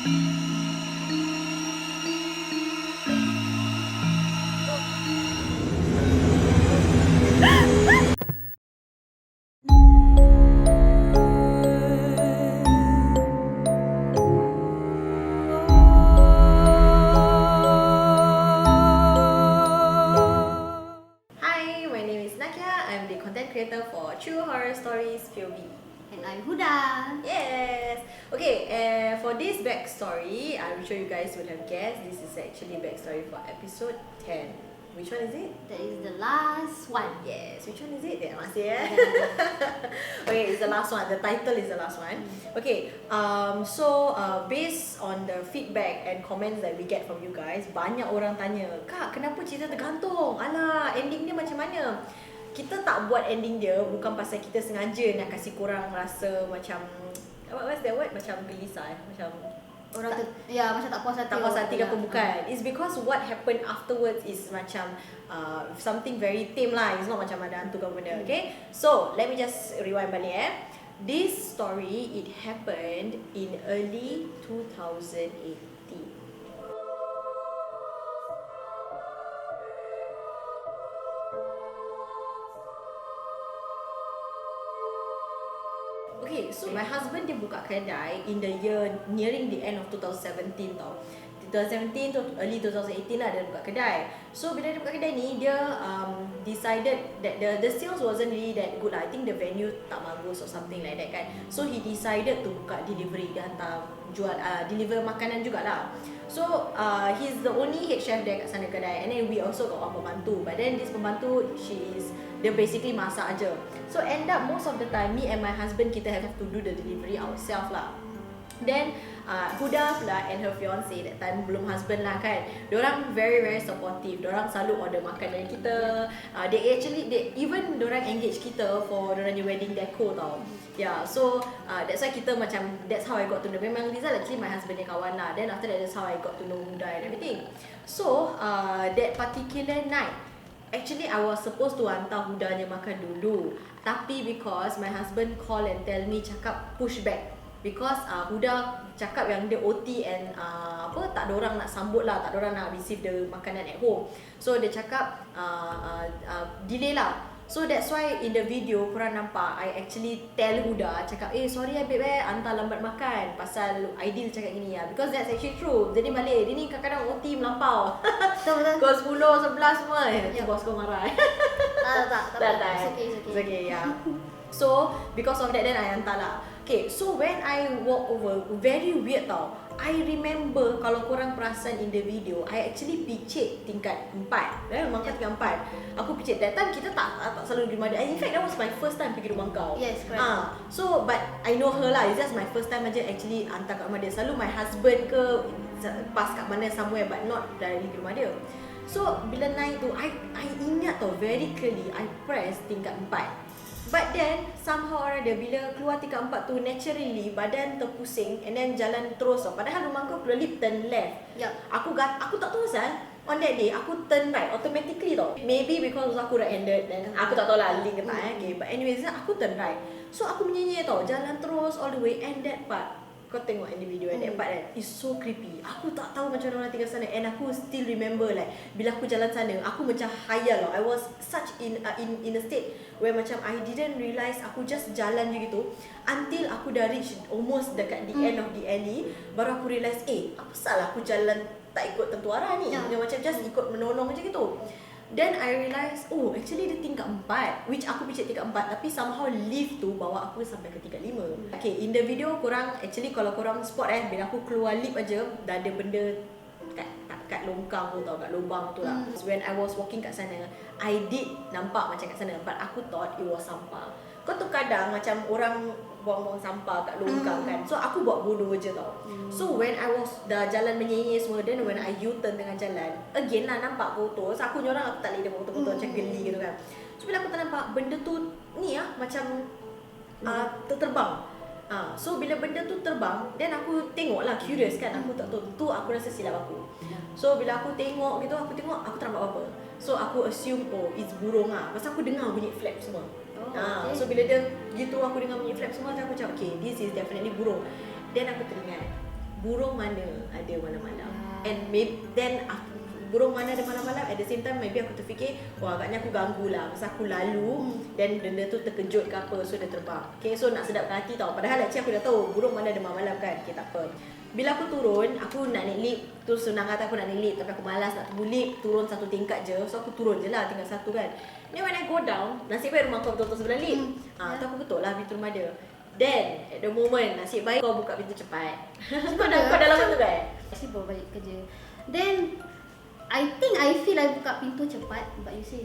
Hi, my name is Nakia. I'm the content creator for True Horror Stories POV. And I'm Huda. Yes. Okay. For this backstory, I'm sure you guys would have guessed this is actually backstory for episode 10. Which one is it? That is the last one. Yes. Which one is it? Masih Okay, it's the last one. The title is the last one. Okay. So based on the feedback and comments that we get from you guys, banyak orang tanya, Kak, kenapa cerita tergantung? Alah, ending dia macam mana? Kita tak buat ending dia bukan pasal kita sengaja nak kasih korang rasa macam what's that word? Macam gelisah macam Orang tu, ya, macam tak puas hati. tak puas hati ke apa, bukan. It's because what happened afterwards is macam something very tame lah. It's not macam ada hantu ke apa benda. Okay, so let me just rewind balik This story, it happened in early 2018. Okay, so my husband dia buka kedai in the year nearing the end of 2017 tau. 2017 to early 2018 lah dia buka kedai. So bila dia buka kedai ni, dia decided that the sales wasn't really that good lah. I think the venue tak bagus or something like that kan. So he decided to buka delivery. Dia hantar jual deliver makanan jugalah. So he's the only head chef there kat sana kedai. And then we also got one pembantu. But then this pembantu, dia basically masak aja. So end up most of the time me and my husband kita have to do the delivery ourselves lah. Then Huda pula and her fiance that time belum husband lah kan. Diorang very supportive. Diorang selalu order makanan kita. They even diorang engage kita for diorang punya wedding decor tau. Yeah, so that's why kita macam, that's how I got to know. Memang Rizal actually my husband dia kawan lah. Then after that, that's how I got to know Huda and everything. So that particular night, actually I was supposed to hantar Hudanya makan dulu. Tapi because my husband call and tell me, cakap push back. Because Huda cakap yang dia OT and tak ada orang nak sambut lah, tak ada orang nak receive the makanan at home. So dia cakap delay lah. So that's why in the video korang nampak I actually tell Huda, cakap sorry babe hantar lambat makan pasal Aidil cakap gini ya. Because that's actually true. Jadi balik dia ni kadang-kadang OT melampau. Betul. Pukul 10, 11 semua. Bos kau marah. Tak. It's okay, yeah. So because of that then I hantar lah. Okay, so when I walk over, very weird tau. I remember kalau korang perasan in the video, I actually picit tingkat 4. Rumah kau tingkat 4. Aku picit. That time kita tak selalu di rumah dia. In fact, that was my first time pergi rumah kau. Yes, correct. So, but I know her lah. It's just my first time aja actually hantar kat rumah dia. Selalu my husband ke pas kat mana somewhere, but not dari rumah dia. So, bila naik tu, I ingat tau very clearly, I press tingkat 4. But then somehow or other bila keluar tingkat 4 tu, naturally badan terpusing and then jalan terus tau. Padahal rumah aku keluar lift turn left. Yeah. Aku tak tahu asal on that day aku turn right automatically tau. Maybe because aku right handed dan aku tak tahu lah link ke tak okay. But anyways aku turn right. So aku menyenyeh tau, jalan terus all the way, and that part kau tengok in the video that part kan, is so creepy. Aku tak tahu macam mana orang tinggal sana, and aku still remember like bila aku jalan sana, aku macam hayal tau. I was such in a state where macam I didn't realise aku just jalan je gitu until aku dah reach almost dekat the end of the alley, baru aku realise apa salah aku jalan tak ikut tentu arah ni. Dia macam just ikut menonong macam gitu. Then I realise, actually dia tingkat 4, which aku picit tingkat 4, tapi somehow lift tu bawa aku sampai ke tingkat 5. Okay, in the video korang, actually kalau korang spot bila aku keluar lift aja, dah ada benda kat longkang tu tau, kat lubang tu lah. When I was walking kat sana, I did nampak macam kat sana, but aku thought it was sampah. Kau tu kadang macam orang buang-buang sampah kat longkang kan. So aku buat bodoh je tau. So when I was dah jalan menyenyeh semua, then when I U-turn tengah jalan, again lah nampak foto. So aku nyorang, aku tak boleh dia foto-foto macam geli gitu kan. So bila aku tak nampak benda tu ni macam terterbang. So bila benda tu terbang, then aku tengok lah, curious kan. Aku tak tahu, tu aku rasa silap aku. So bila aku tengok gitu, aku tak nampak apa-apa. So aku assume it's burung lah. Pasal aku dengar bunyi flap semua. Okay. So bila dia gitu aku dengar bunyi flap semua, aku cakap okay, this is definitely burung. Then aku teringat, burung mana ada malam-malam. And maybe then burung mana ada malam-malam, at the same time maybe aku terfikir, wah agaknya aku ganggu lah masa aku lalu dan benda tu terkejut ke apa, so dia terbang. Okay, so nak sedapkan hati tau. Padahal actually aku dah tahu burung mana ada malam-malam kan. Okay, tak apa. Bila aku turun, aku nak naik lift. Tu senang kata aku nak naik lift, tapi aku malas nak tunggu lift, turun satu tingkat je. So aku turun je lah, tinggal satu kan. Then when I go down, nasib baik rumah kau betul-betul sebelah lift. Tu aku ketuk lah pintu rumah dia. Then at the moment, nasib baik kau buka pintu cepat. Kau dalam tu kan? Actually baru balik kerja. Then I think I feel I buka pintu cepat, but you say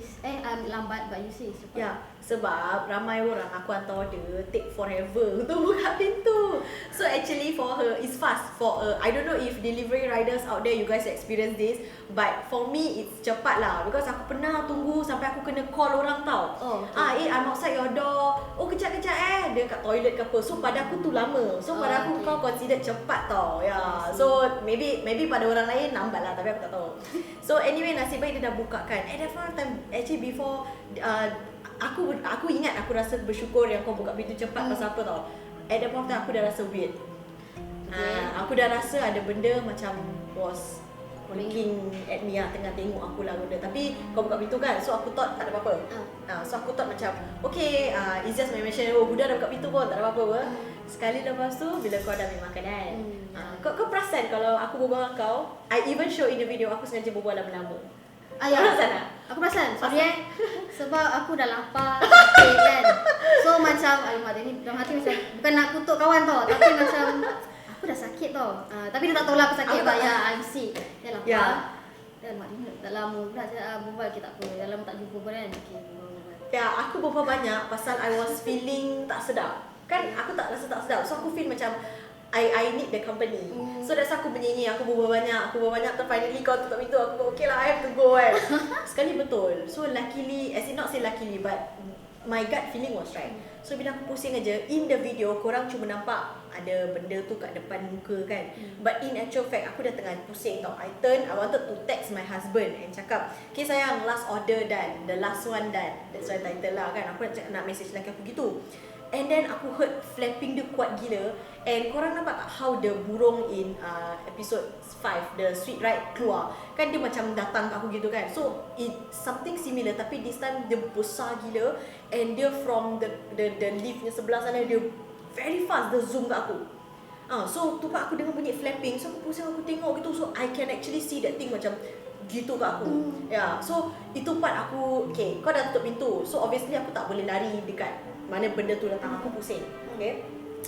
lambat, but you say cepat. Ya, sebab ramai orang aku hantar order take forever untuk buka pintu. So actually for her it's fast. For I don't know if delivery riders out there you guys experience this, but for me it's cepat lah because aku pernah tunggu sampai aku kena call orang tau. Okay. I'm outside your door. Oh kejap dia kat toilet ke apa. So pada aku tu lama. So pada aku kau consider cepat tau. Ya. So maybe pada orang lain lambat lah, tapi aku tak tahu. So anyway, nasib baik dia dah buka kan. At that point of time, actually before aku ingat aku rasa bersyukur yang kau buka pintu cepat pasal apa tau. At that point of time aku dah rasa weird. Aku dah rasa ada benda macam was looking at me lah, tengah tengok aku lah benda. Tapi kau buka pintu kan, so aku thought tak ada apa-apa. So aku thought macam okay, it's just my mention, oh Buddha dah buka pintu pun, tak ada apa-apa. Sekali lepas tu, bila kau dah ambil makanan, kau perasan kalau aku berbual dengan kau, I even show in the video, aku sengaja berbual lama-lama. Ya. Perasan tak? Aku perasan, sorry sebab aku dah lapar, sakit kan. So macam, alamak ni dalam hati macam, bukan nak kutuk kawan tau, tapi macam aku dah sakit tau. Tapi dia tak tahu lah aku sakit, I'm sick. Dia lapar. Alamak ni dah lama pula berbual, okay tak apa, dah lama tak jumpa pun kan. Okay, ya, aku berbual banyak pasal I was feeling tak sedap. Kan aku tak rasa tak sedap, so aku feel macam I need the company. So that's aku bernyanyi, aku berbual banyak, then finally kau tutup pintu, aku okay lah, I have to go kan. Sekali betul. So luckily, as in not say luckily, but my gut feeling was right. So bila aku pusing aja, in the video korang cuma nampak ada benda tu kat depan muka kan. But in actual fact aku dah tengah pusing tau. I wanted to text my husband and cakap, okay sayang, last order done, the last one done. That's why title lah kan. Aku nak message lelaki aku gitu. And then aku heard flapping dia kuat gila. And korang nampak tak how the burung in episode 5, the sweet ride keluar. Kan dia macam datang kat aku gitu kan. So it something similar, tapi this time dia besar gila. And dia from the liftnya sebelah sana, dia very fast, dia zoom kat aku. So tu pak aku dengar bunyi flapping. So aku pusing, aku tengok gitu. So I can actually see that thing macam gitu kat aku. So itu part aku, okay, kau dah tutup pintu. So obviously aku tak boleh lari dekat mana benda tu datang, aku pusing. Okay,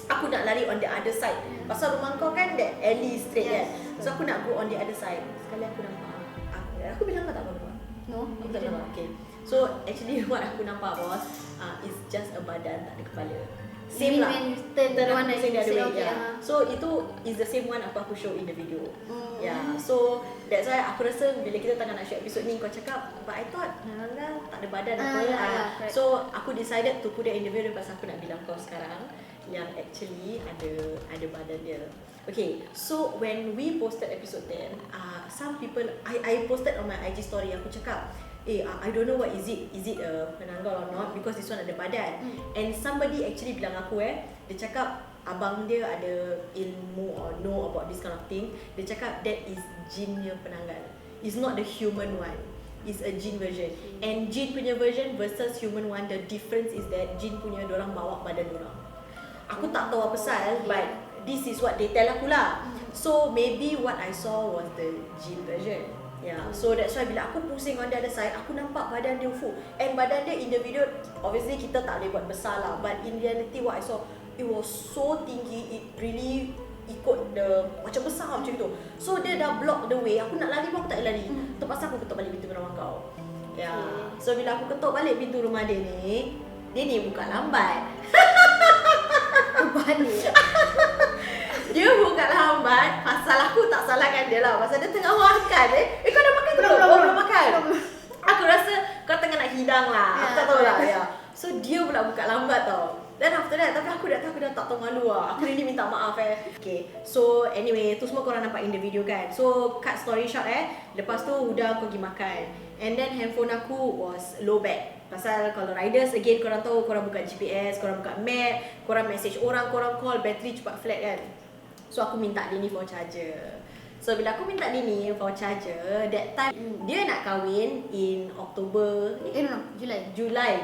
aku nak lari on the other side. Pasal rumah kau kan that alley straight kan. So aku nak go on the other side. Sekali aku nampak, aku bilang kau tak apa-apa. No, Aku tak nampak. Okay, so actually what aku nampak was is just a badan, tak ada kepala. Same lah. When you turn Aku one pusing the other way. okay, So itu is the same one apa aku show in the video. So that's why aku rasa bila kita tengah nak shoot episode ni, kau cakap, but I thought tak ada badan apa. So aku decided to put it in the video pasal aku nak bilang kau sekarang yang actually ada badan dia. Okay, so when we posted episode 10, some people, I posted on my IG story, aku cakap, I don't know what is it penanggal or not, because this one ada badan. And somebody actually bilang aku dia cakap abang dia ada ilmu or know about this kind of thing. Dia cakap that is jinnya penanggal. It's not the human one. It's a jin version. And jin punya version versus human one, the difference is that jin punya dorang bawa badan dorang. Aku tak tahu apa pasal, but this is what they tell aku lah. So maybe what I saw was the jin version. So that's why bila aku pusing on the other side, aku nampak badan dia full. And badan dia in the video, obviously kita tak boleh buat besar lah, but in reality what I saw, it was so tinggi, it really ikut the macam besar macam tu. So dia dah block the way. Aku nak lari pun aku tak lari. Terpaksa aku ketuk balik pintu rumah kau. So bila aku ketuk balik pintu rumah dia ni buka lambat. balik. Dia buka lambat pasal aku tak salahkan dia lah. Pasal dia tengah makan kau dah makan belum? Belum makan. Aku rasa kau tengah nak hidang lah. Aku tak tahu lah. So dia pula buka lambat tau. Then after that, tapi aku dah tak tahu malu lah. Aku really minta maaf Okay, so anyway, tu semua korang nampak in the video kan. So cut story short lepas tu Huda aku pergi makan. And then handphone aku was low bat. Pasal kalau riders, again korang tahu, korang buka GPS, korang buka map, korang message orang, korang call, battery cepat flat kan. So aku minta dia ni for charger. So bila aku minta dia ni for charger, that time dia nak kahwin in October No, Julai.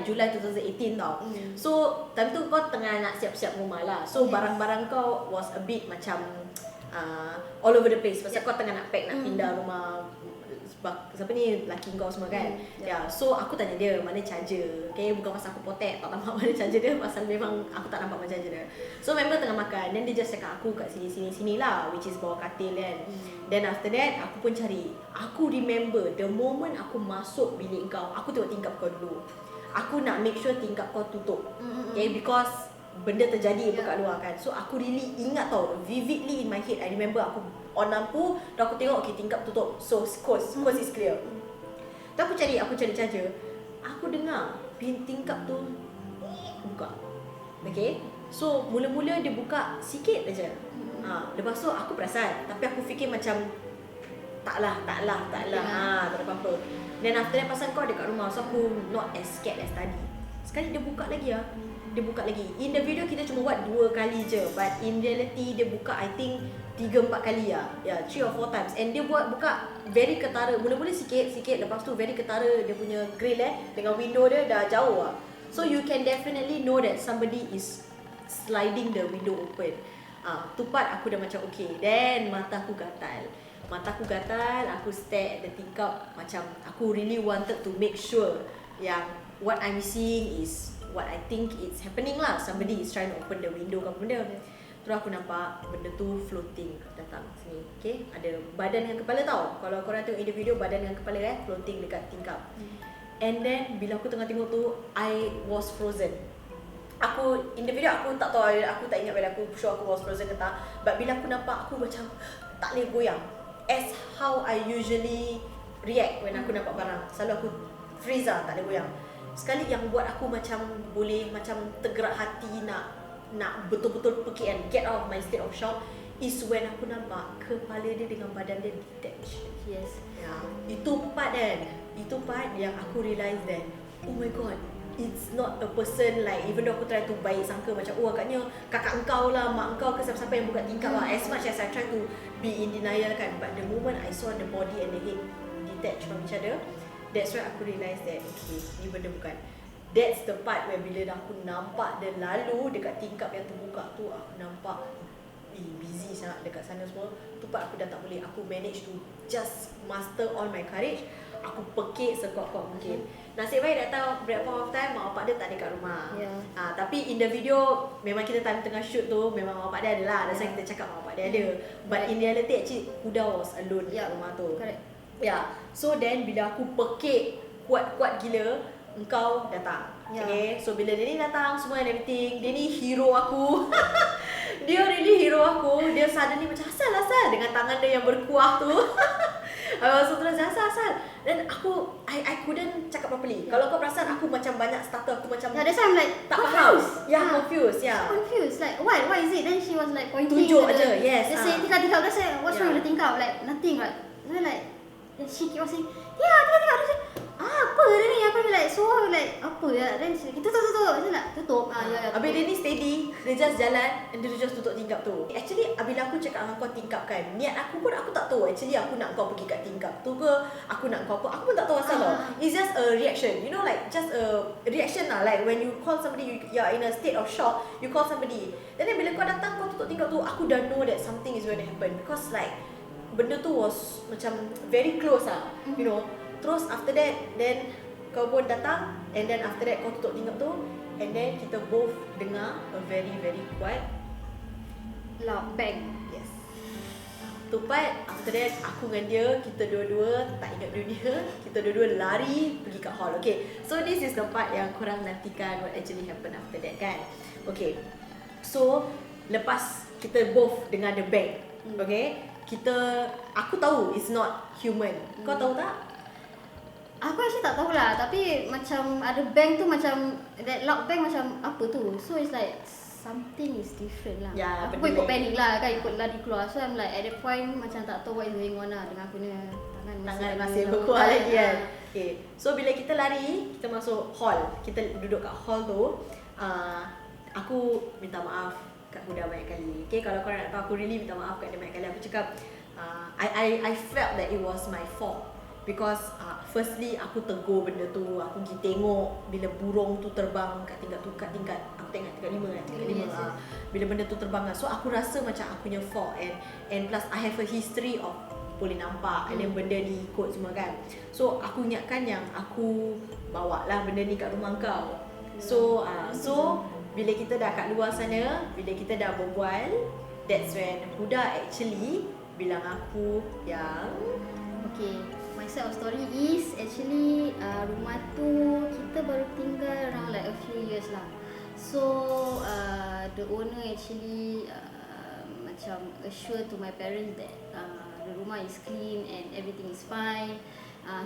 Julai 2018 tau. So time tu kau tengah nak siap-siap rumah lah. So barang-barang kau was a bit macam all over the place. Pasal kau tengah nak pack, nak pindah rumah siapa ni, laki kau semua kan. So aku tanya dia mana charger. Okay, bukan pasal aku potek tak nampak mana charger dia, pasal memang aku tak nampak mana charger dia. So member tengah makan, then dia just cakap aku kat sini lah, which is bawah katil kan. Then after that aku pun cari. Aku remember the moment aku masuk bilik kau, aku tengok tingkap kau dulu. Aku nak make sure tingkap kau tutup. Okay, because benda terjadi dekat luar kan. So aku really ingat tau, vividly in my head. I remember aku on lampu, dan aku tengok okay, tingkap tutup. So coast is clear. Tu aku cari charger. Aku dengar tingkap tu buka. Okay, so mula-mula dia buka sikit aja. Lepas tu aku perasan, tapi aku fikir macam taklah. Tak ada apa-apa. Then after that pasal kau dekat rumah, so aku not as scared as tadi. Sekali dia buka lagi Dia buka lagi. In the video kita cuma buat 2 kali je, but in reality dia buka I think 3-4 kali lah. 3 or 4 times. And dia buka very ketara. Mula-mula sikit, lepas tu very ketara dia punya grill dengan window dia dah jauh lah. So you can definitely know that somebody is sliding the window open. Tu part aku dah macam okay. Then mata aku gatal, aku stare at the tingkap. Macam aku really wanted to make sure yang what I'm seeing is what I think it's happening lah. Somebody is trying to open the window ke apa benda. Terus aku nampak benda tu floating datang sini. Okay, ada badan dengan kepala tau. Kalau korang tengok in the video, badan dengan kepala floating dekat tingkap. And then bila aku tengah tengok tu, I was frozen. Aku in the video aku tak tahu, aku tak ingat whether aku sure aku was frozen ke tak. But bila aku nampak, aku macam tak boleh goyang. As how I usually react when aku nampak barang. Selalu aku freeze lah, tak boleh goyang. Sekali yang buat aku macam boleh macam tergerak hati nak betul-betul pergi and get out of my state of shock is when aku nampak kepala dia dengan badan dia detach. Yes. Itu part yang aku realise that oh my god, it's not a person like, even though aku try to baik sangka macam agaknya kakak engkau lah, mak engkau ke siapa-siapa yang buka tingkap lah, as much as I try to be in denial kan, but the moment I saw the body and the head detach from each other, that's why aku realise that okay, ni benda bukan. That's the part where bila aku nampak dia lalu dekat tingkap yang terbuka tu, aku nampak busy sangat dekat sana semua. Tu part aku dah tak boleh. Aku manage to just master all my courage. Aku pekik sekuat-kuat mungkin. Nasib baik datang berapa of time mak bapak dia tak ada kat rumah. Tapi in the video memang kita time tengah shoot tu memang mak bapak dia ada lah. That's why kita cakap mak bapak dia ada. But in reality actually Huda was alone kat rumah tu. So then bila aku pekik kuat-kuat gila, engkau datang. Okay, so bila dia ni datang semua and everything, dia ni hero aku. Dia really hero aku. Dia suddenly macam asal dengan tangan dia yang berkuah tu. So terus asal. Dan aku I couldn't cakap properly. Kalau kau perasan aku macam banyak stutter, aku macam that's why I'm like tak confused. Confused. Confused. Like why is it? Then she was like pointing. Tunjuk aja. Yes. Dia say tingkap. Dia say what's wrong with the tingkap? Like nothing. Then like she keep on saying tingkap. Dia say apa dia ni? Aku like so like apa ya? Then she kita tutup. Dia nak tutup. Habis dia ni steady, dia just jalan and dia just tutup tingkap tu. Actually bila aku cakap dengan kau tingkap kan, niat aku pun aku tak tahu actually aku nak kau pergi kat tingkap tu ke, aku nak kau apa, aku pun tak tahu asal tau. It's just a reaction, you know, like just a reaction lah. Like when you call somebody, you are in a state of shock, you call somebody. Then bila kau datang kau tutup tingkap tu, aku dah know that something is going to happen because like benda tu was macam very close lah, you know. Terus after that, then kau pun datang, and then after that kau tutup tingkap tu, and then kita both dengar a very very quiet loud bang. Yes. Tu part, after that aku dengan dia, kita dua-dua tak ingat dunia, kita dua-dua lari pergi kat hall. Okay, so this is the part yang korang nantikan what actually happen after that kan. Okay, so lepas kita both dengar the bang, okay, aku tahu it's not human. Kau tahu tak? Aku actually tak tahulah, tapi macam ada bang tu macam that loud bang macam apa tu. So it's like something is different lah. Aku pun ikut panic lah kan, ikut lari keluar. So I'm like at that point macam tak tahu what is going on lah dengan aku punya tangan masih berkuah lagi kan. Okay, so bila kita lari, kita masuk hall, kita duduk kat hall tu. Aku minta maaf kat Huda banyak kali. Okay, kalau korang nak tahu, aku really minta maaf kat dia banyak kali. Aku cakap I felt that it was my fault because firstly aku tegur benda tu, aku pergi tengok bila burung tu terbang kat tingkat aku tengok tingkat 5 kan, tingkat 5 Yes. bila benda tu terbang kan. So aku rasa macam aku punya fault, and plus I have a history of boleh nampak and then benda ni ikut semua kan. So aku ingatkan yang aku bawa lah benda ni kat rumah kau. So bila kita dah kat luar sana, bila kita dah berbual, that's when Huda actually bilang aku yang Okay, my side of story is actually rumah tu kita baru tinggal around like a few years lah. So the owner actually macam assure to my parents that the rumah is clean and everything is fine.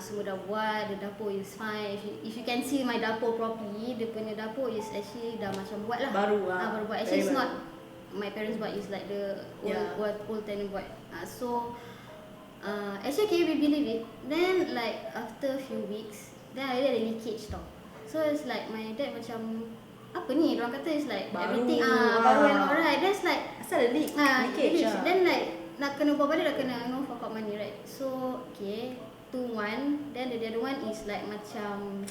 Semua dah buat, the dapur is fine. If you can see my dapur properly, dia punya dapur is actually dah macam buat lah. Baru Baru buat. Actually it's not my parents buat, it's like the old tenant buat. Actually can you believe it? Then like after a few weeks, then I ada leakage tau. So it's like my dad macam apa ni? Diorang kata it's like Baru, everything baru and alright. That's like asal ada leakage lah. Then like nak kena buat balik, dah kena fork out money, right? So okay, 2-1. Then the other one is like macam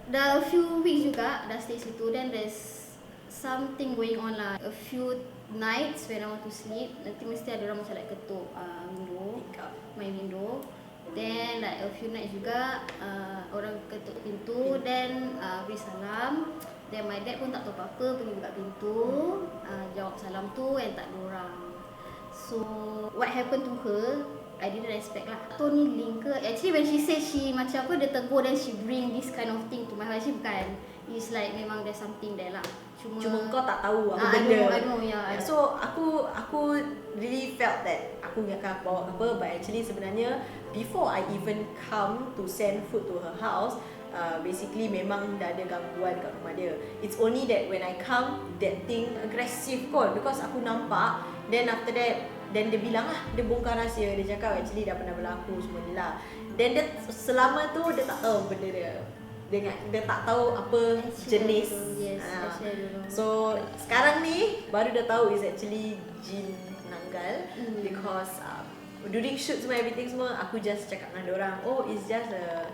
dah a few weeks juga dah stay situ. Then there's something going on lah. A few nights when I want to sleep, nanti mesti ada orang macam like ketuk my window. Then like a few nights juga orang ketuk pintu, then beri salam. Then my dad pun tak tahu apa-apa, pergi buka pintu, jawab salam tu and tak ada orang. So what happened to her, I didn't expect lah. Tu ni link ke? Actually when she say she macam apa, dia tegur then she bring this kind of thing to my house. Actually bukan. It's like memang there's something there lah. Cuma kau tak tahu apa benda. I know, yeah. So aku really felt that aku ingatkan aku bawa apa, but actually sebenarnya before I even come to send food to her house, basically memang dah ada gangguan kat rumah dia. It's only that when I come, that thing aggressive kot, because aku nampak. Then after that, then dia bilang lah, dia bongkar rahsia. Dia cakap actually dah pernah berlaku semua ni lah. Then dia selama tu dia tak tahu benda dia. Dia tak tahu apa jenis. Yes, actually I don't know. So sekarang ni baru dah tahu is actually jin nanggal, because during shoot semua everything semua aku just cakap dengan orang, oh it's just the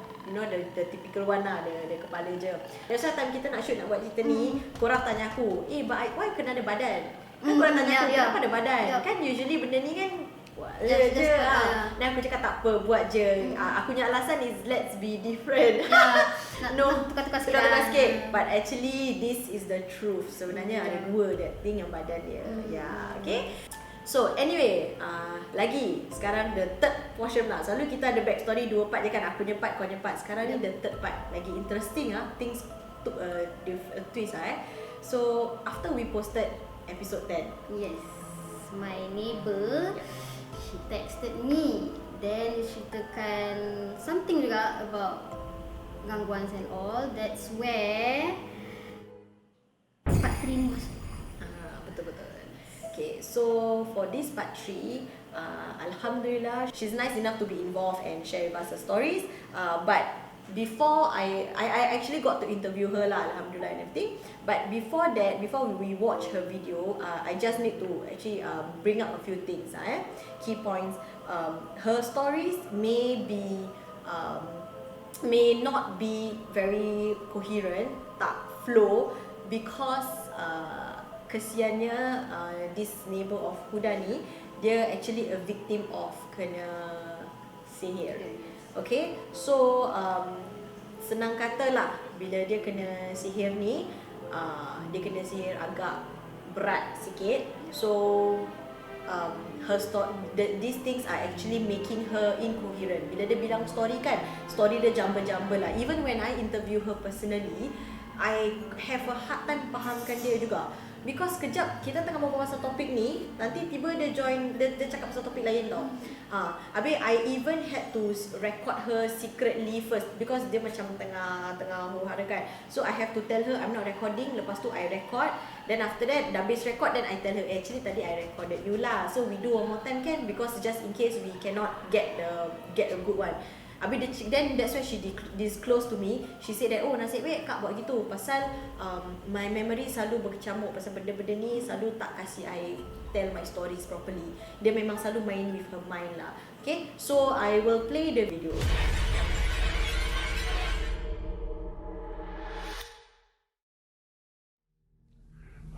typical one lah, the kepala je. That's why time kita nak shoot nak buat cerita ni, korang tanya aku, but why kena ada badan? Kan korang tanya aku kenapa ada badan? Kan usually benda ni kan buat je. Dan aku cakap tak apa, buat je. Aku punya alasan is let's be different. Tukar-tukar sikit. But actually this is the truth. Sebenarnya ada dua that thing yang badan dia. Okay. So anyway, lagi sekarang the third portion lah. Selalu kita ada backstory 2 part je kan. Aku punya part, kau punya part. Sekarang ni the third part. Lagi interesting things took a twist So after we posted episode 10. Yes, my neighbour, she texted me. Then she ceritakan something juga about gangguan and all. That's where part 3 ni masuk. Betul-betul. Okay, so for this part 3, Alhamdulillah, she's nice enough to be involved and share with us her stories. But before I actually got to interview her lah, Alhamdulillah and everything. But before that, before we watch her video, I just need to actually bring up a few things. Key points. Her stories may not be very coherent, tak flow, because kesiannya this neighbor of Huda ni, dia actually a victim of kena sihir. Okay, so senang kata lah, bila dia kena sihir ni, dia kena sihir agak berat sikit. So these things are actually making her incoherent. Bila dia bilang story kan, story dia jumble-jumble lah. Even when I interview her personally, I have a hard time fahamkan dia juga. Because kejap kita tengah berbual pasal topik ni, nanti tiba dia join, dia cakap pasal topik lain tau. Habis I even had to record her secretly first, because dia macam tengah huru-hara kan. So I have to tell her I'm not recording, lepas tu I record. Then after that, dah habis record, then I tell her actually tadi I recorded you lah. So we do one more time kan, because just in case we cannot get a good one. Habis then that's why she disclosed to me. She said that, oh nasib baik Kak buat gitu pasal my memory selalu berkecamuk pasal benda-benda ni, selalu tak kasih I tell my stories properly. Dia memang selalu main with her mind lah. Okay, so I will play the video.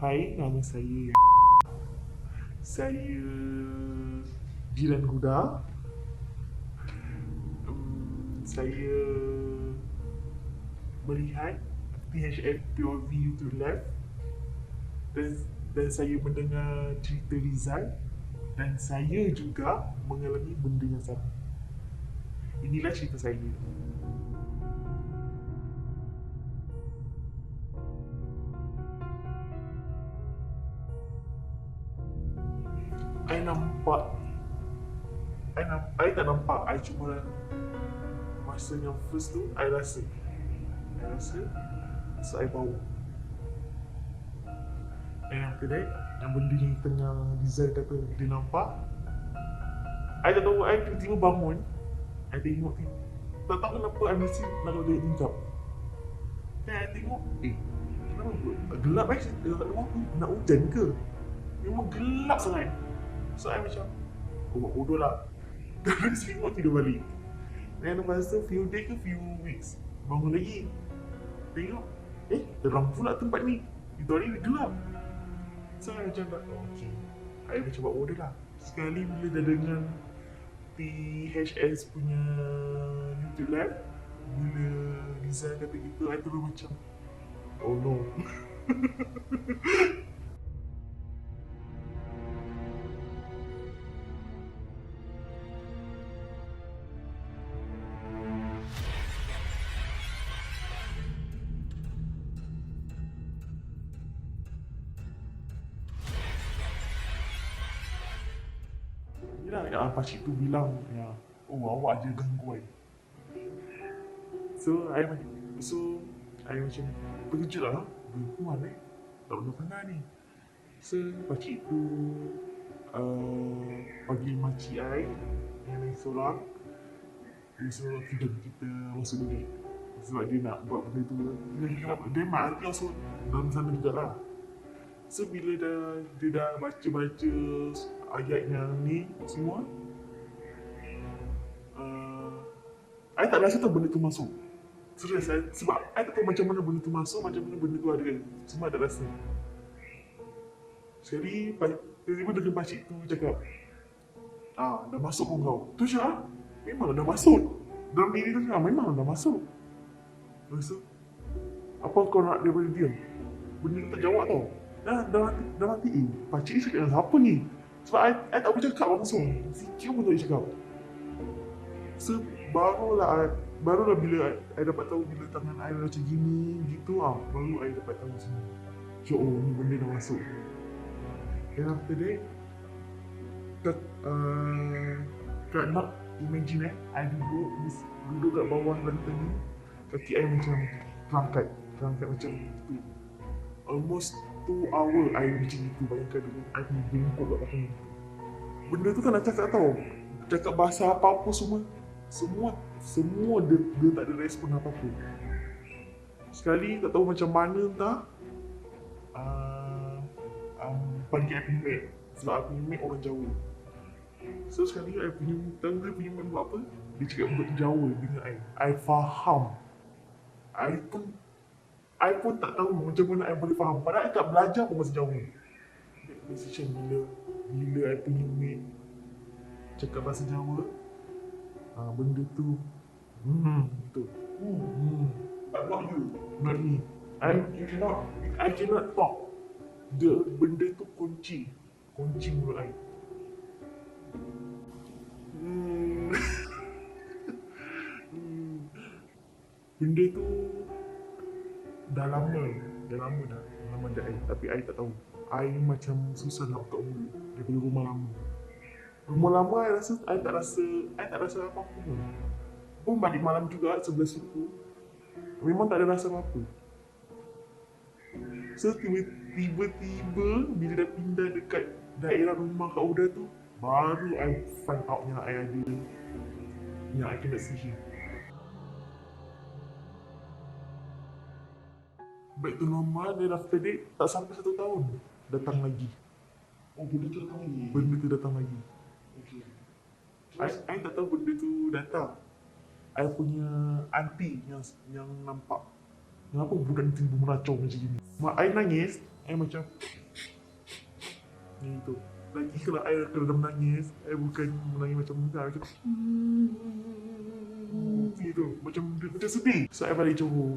Hai, nama saya Saya Jiran Huda. Saya melihat THF POV to left dan saya mendengar cerita Rizal dan saya juga mengalami benda yang sama. Inilah cerita saya. I tak nampak. I cuma masa yang first tu, I rasa. So I bawa. And after that, yang benda ni tengah Rizal kata dia nampak, I tak tahu, I tiba-tiba bangun. I tengok, tak tahu kenapa I mesti nak ada tingkap. Dan I tengok, kenapa gelap luar tu nak hujan ke? Memang gelap sangat. So I macam, buat bodoh lah. Dan tengok tidur balik. Dan lepas tu few day ke few weeks, bangun lagi. Tengok, terang pula tempat ni. Itu hari gelap. So I macam tak, okay, I macam buat bodoh lah. Sekali bila dah dengar THS punya YouTube live, bila Rizal kata gitu, I terus macam, oh no. Yelah, pakcik tu bilang, ya, oh awak je ganggu I. So, I macam terkejut lah. Gangguan tak pernah ni. So, pakcik tu panggil makcik I yang lain seorang. Dia suruh kita masuk bilik. Sebab dia nak buat benda tu. Dia mak masuk dalam sana jugalah. So bila dia dah baca ayat yang ni semua, I tak rasa tau benda tu masuk. Serius, sebab I tak tahu macam mana benda tu masuk, macam mana benda tu ada. Semua tak rasa. Sekali, tiba-tiba dengan pakcik tu cakap, dah masuk pun kau. Tu Syah, memang dah masuk. Dalam diri tu Syah, memang dah masuk. Lepas tu, apa kau nak daripada dia? Benda tu tak jawab tau. Dah mati. Pakcik ni cakap dengan siapa ni? Sebab I tak boleh cakap langsung. Sikit pun tak boleh cakap. So, barulah bila I dapat tahu bila tangan I macam gini, gitu baru I dapat tahu semua. So, oh ni benda dah masuk. And after that, Kak nak imagine I duduk kat bawah lantai ni. Kaki I macam terangkat macam tu. Almost 2 hours I macam itu. Bayangkan dulu I punya bengkok kat belakang ni. Benda tu tak nak cakap tau. Cakap bahasa apa-apa semua dia tak ada respon apa-apa. Sekali tak tahu macam mana entah, panggil I punya mate. Sebab I punya mate orang Jawa. So sekali I punya mate buat apa? Dia cakap bahasa Jawa dengan I faham. I pun tak tahu macam mana I boleh faham. Padahal I tak belajar pun bahasa Jawa. Decision bila I punya mate cakap bahasa Jawa, benda tu betul. But not you. Not me. I cannot talk. Benda tu kunci mulut I. Benda tu dah lama dah tapi I tak tahu. I macam susah nak buka mulut daripada rumah lama. I tak rasa apa-apa pun. Balik malam juga sebelah suku, memang tak ada rasa apa-apa. So tiba-tiba bila dah pindah dekat daerah rumah Kak Huda tu, baru I find out yang I ada, yang I kena sihir. back to normal. Then after that, tak sampai 1 tahun, datang lagi. Oh, benda tu datang lagi. Benda tu datang lagi. Okey. I tak tahu benda tu datang. I punya aunty yang nampak. Kenapa budak ni tiba meracau macam gini? Mak I nangis, I macam ni tu. Lagi kalau I kena menangis, I bukan menangis macam muda, macam gitu. Macam sedih. So I balik Johor.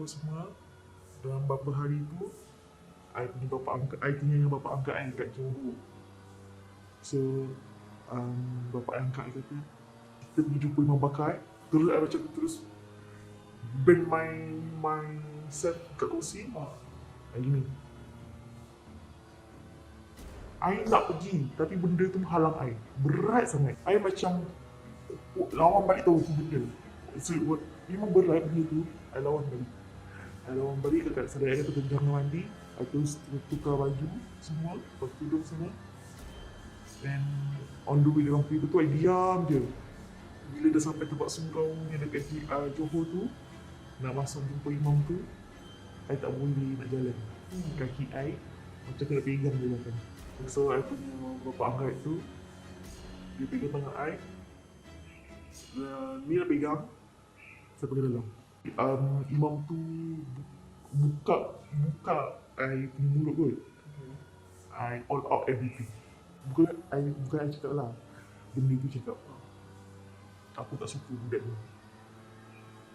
Semua. Dalam beberapa hari tu, I punya bapa angkat, I tinggal dengan bapa angkat I kat Johor. So, bapa angkat I kata, kita pergi jumpa Imam Bakar. Terus I macam terus bend myself kat kursi. I gini. I nak pergi, tapi benda tu menghalang I. Berat sangat. I macam lawan balik tahu tu benda. So, memang berat benda tu. I lawan balik kat saudara I kata jangan mandi. I terus tukar baju semua, pakai tudung semua. And on the way dalam kereta tu, I diam je. Bila dah sampai tempat surau yang dekat Johor tu, nak masuk jumpa imam tu, I tak boleh nak jalan. Kaki I macam kena pegang je kan. So I punya bapa angkat tu, dia pegang tangan I. Ni nak pegang, saya pergi dalam. Imam tu buka I punya mulut kot. I all out everything. Bukan I cakap lah. Benda tu cakap, aku tak suka budak ni.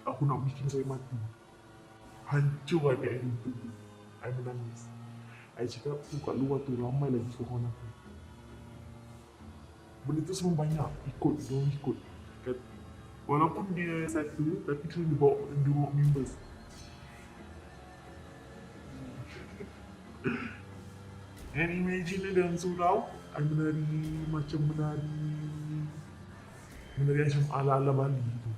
Aku nak bikin saya mati. Hancur hati I tu. I menangis. I cakap tu kat luar tu ramai lagi kawan aku. Benda tu semua banyak. Diorang ikut. Walaupun dia satu, tapi dia bawa members. And imagine dalam surau, I menari macam ala-ala Bali gitu.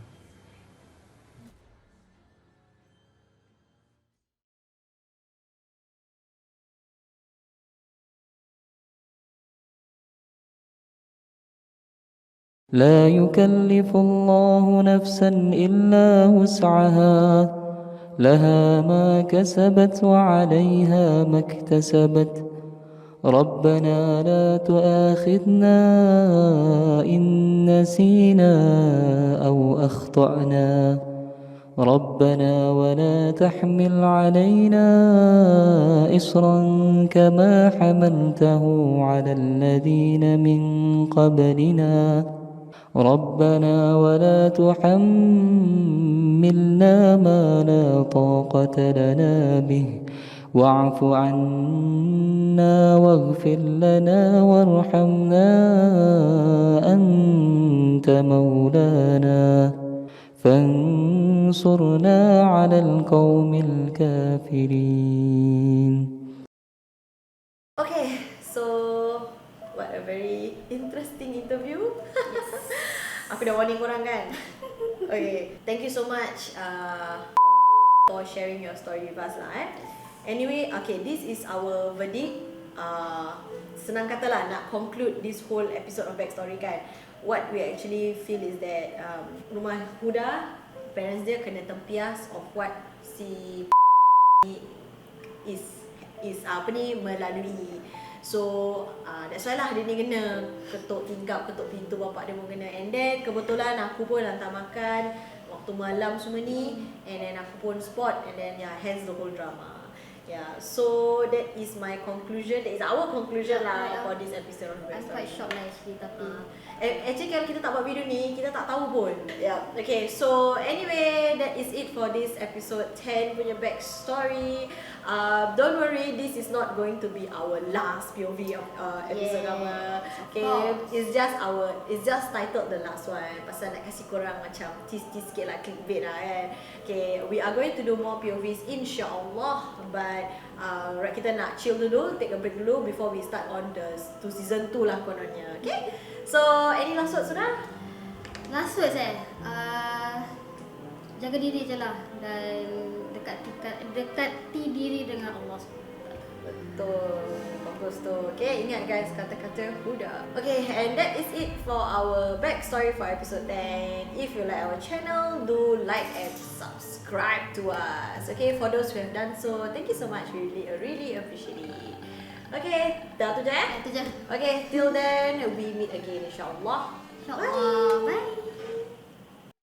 لا يكلف الله نفسا إلا وسعها لها ما كسبت وعليها ما اكتسبت ربنا لا تؤاخذنا إن نسينا أو أخطأنا ربنا ولا تحمل علينا إصرا كما حملته على الذين من قبلنا ربنا ولا تحملنا ما لا طاقة لنا به واعف عنا واغفر لنا وارحمنا أنت مولانا فانصرنا على القوم الكافرين. Okay, so what a very interesting interview. Aku dah warning korang kan. Okay, thank you so much for sharing your story with us lah Anyway, okay, this is our verdict. Senang kata lah nak conclude this whole episode of Backstory kan. What we actually feel is that rumah Huda, parents dia kena tempias of what si is melalui. So that's why lah dia ni kena ketuk pintu bapak dia pun kena. And then kebetulan aku pun hantar makan waktu malam semua ni, and then aku pun spot, and then hence the whole drama. So that is my conclusion. That is our conclusion lah for this episode of I'm quite shocked lah actually, tapi actually kalau kita tak buat video ni, kita tak tahu pun. Okay, so anyway, that is it for this episode 10 punya backstory. Don't worry, this is not going to be our last POV of episode nama. Okay, it's just titled the last one. Pasal nak kasih korang macam tease sikit lah, clickbait lah kan. Okay, we are going to do more POVs insyaAllah, but right, kita nak chill dulu, take a break dulu before we start on to season 2 lah kononnya. Okay, so any last words sudah? last words jaga diri je lah, dan dekati diri dengan Allah SWT. Betul. mampus tu. Okay, ingat guys kata-kata Huda. Okay, and that is it for our backstory for episode 10. If you like our channel, do like and subscribe to us. Okay, for those who have done so, thank you so much. We really appreciate it. Okay, dah tu je eh? Itu je. Okay, till then we meet again insyaAllah. InsyaAllah. Bye.